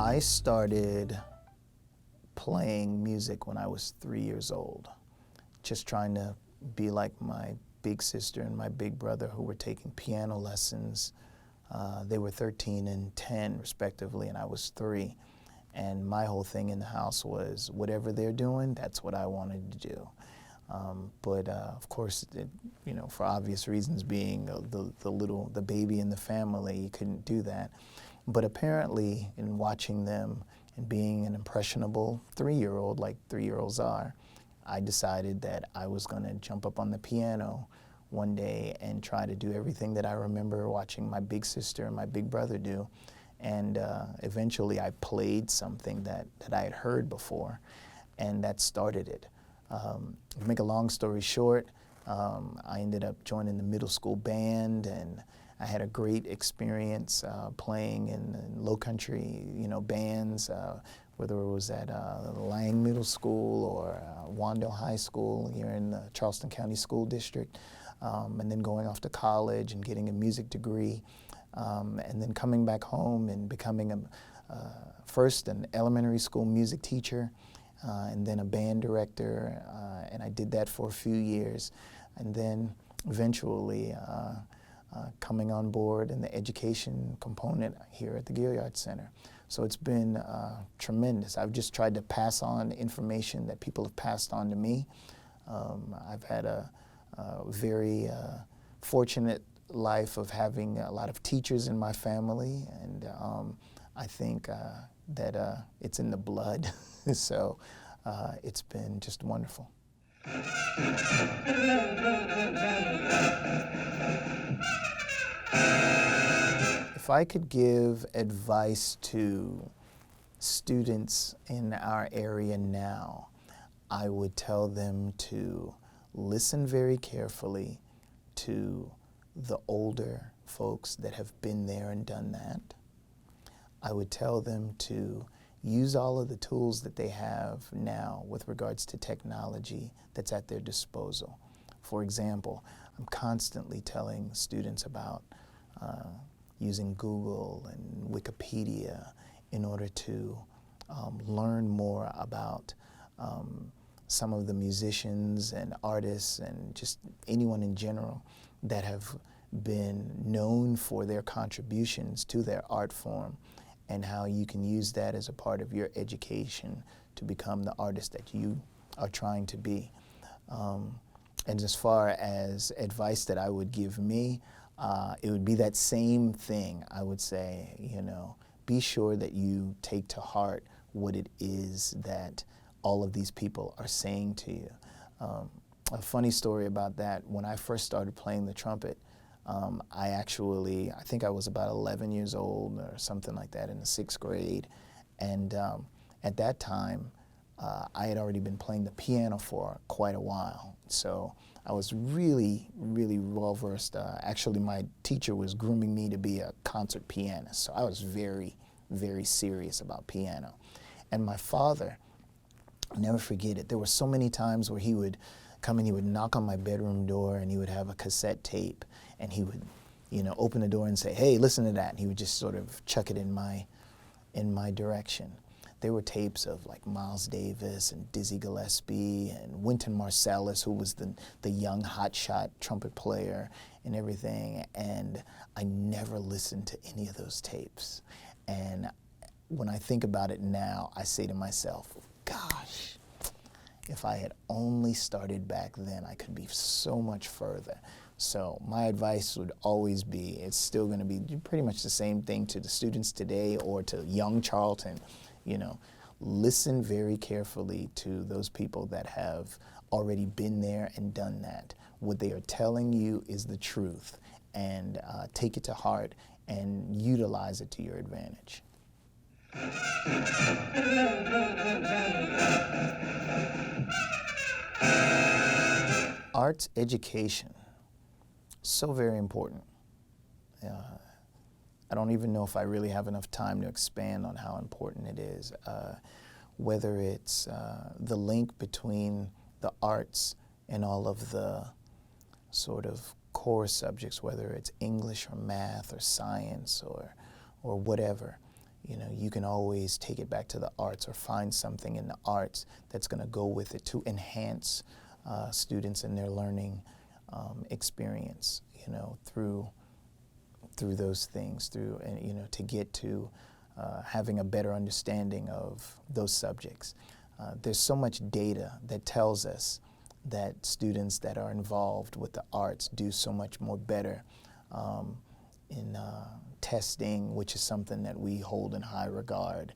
I started playing music when I was 3 years old, just trying to be like my big sister and my big brother who were taking piano lessons. They were 13 and 10 respectively, and I was 3. And my whole thing in the house was whatever they're doing, that's what I wanted to do. But of course, for obvious reasons, being the baby in the family, you couldn't do that. But apparently, in watching them and being an impressionable 3-year-old, like 3-year-olds are, I decided that I was going to jump up on the piano one day and try to do everything that I remember watching my big sister and my big brother do. And eventually I played something that I had heard before, and that started it. To make a long story short, I ended up joining the middle school band, and I had a great experience playing in low country, bands, whether it was at Lang Middle School or Wandale High School here in the Charleston County School District, and then going off to college and getting a music degree, and then coming back home and becoming first an elementary school music teacher, and then a band director, and I did that for a few years, and then eventually coming on board in the education component here at the Gaillard Center. So it's been tremendous. I've just tried to pass on information that people have passed on to me. I've had a very fortunate life of having a lot of teachers in my family, and I think that it's in the blood. So it's been just wonderful. If I could give advice to students in our area now, I would tell them to listen very carefully to the older folks that have been there and done that. I would tell them to use all of the tools that they have now with regards to technology that's at their disposal. For example, I'm constantly telling students about using Google and Wikipedia in order to learn more about some of the musicians and artists and just anyone in general that have been known for their contributions to their art form, and how you can use that as a part of your education to become the artist that you are trying to be. And as far as advice that I would give me, it would be that same thing. I would say, be sure that you take to heart what it is that all of these people are saying to you. A funny story about that, when I first started playing the trumpet, I think I was about 11 years old or something like that, in the 6th grade. And at that time, I had already been playing the piano for quite a while. So I was really, really well-versed. Actually, my teacher was grooming me to be a concert pianist. So I was very, very serious about piano. And my father, I'll never forget it, there were so many times where he would come and he would knock on my bedroom door, and he would have a cassette tape, and he would, open the door and say, "Hey, listen to that." And he would just sort of chuck it in my direction. There were tapes of like Miles Davis and Dizzy Gillespie and Wynton Marsalis, who was the young hotshot trumpet player and everything. And I never listened to any of those tapes. And when I think about it now, I say to myself, gosh, if I had only started back then, I could be so much further. So my advice would always be, it's still going to be pretty much the same thing to the students today or to young Charlton. Listen very carefully to those people that have already been there and done that. What they are telling you is the truth, and take it to heart and utilize it to your advantage. Arts education, so very important. I don't even know if I really have enough time to expand on how important it is. Whether it's the link between the arts and all of the sort of core subjects, whether it's English or math or science or whatever. you know, you can always take it back to the arts or find something in the arts that's going to go with it to enhance students in their learning experience, you know, through those things, and you know, to get to having a better understanding of those subjects. There's so much data that tells us that students that are involved with the arts do so much more better in testing, which is something that we hold in high regard.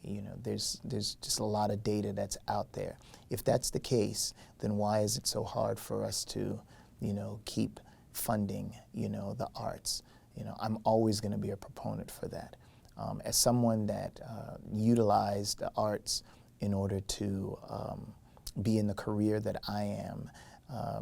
You know, there's just a lot of data that's out there. If that's the case, then why is it so hard for us to, you know, keep funding, you know, the arts? You know, I'm always going to be a proponent for that. As someone that utilized the arts in order to be in the career that I am,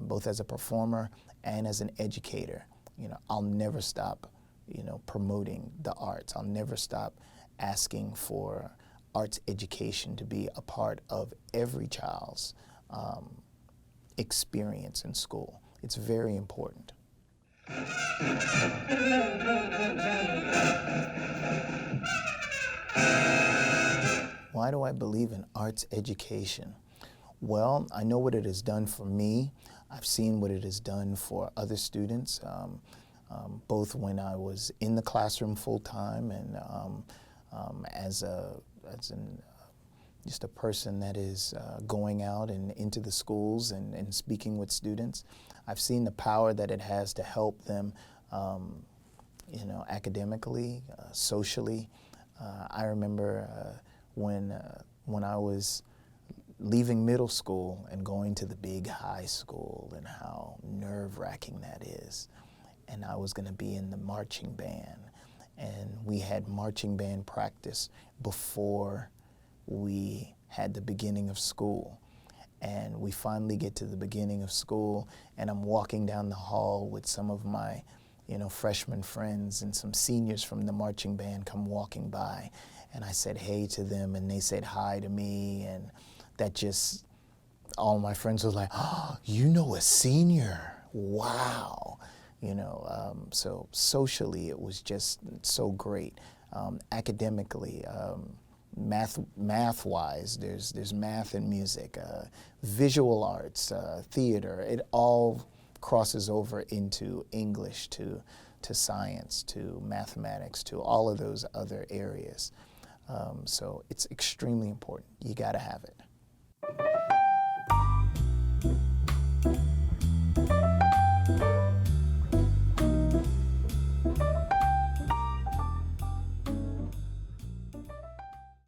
both as a performer and as an educator, you know, I'll never stop, you know, promoting the arts. I'll never stop asking for arts education to be a part of every child's experience in school. It's very important. Why do I believe in arts education? Well, I know what it has done for me. I've seen what it has done for other students, both when I was in the classroom full-time and just a person that is going out and into the schools and speaking with students. I've seen the power that it has to help them, you know, academically, socially. I remember when I was leaving middle school and going to the big high school and how nerve-wracking that is. And I was going to be in the marching band. And we had marching band practice before we had the beginning of school. And we finally get to the beginning of school, and I'm walking down the hall with some of my, you know, freshman friends, and some seniors from the marching band come walking by. And I said hey to them, and they said hi to me, and that just, all my friends were like, oh, you know a senior, wow. You know, so socially it was just so great. Academically, math-wise, there's math and music, visual arts, theater. It all crosses over into English, to science, to mathematics, to all of those other areas. So it's extremely important. You got to have it.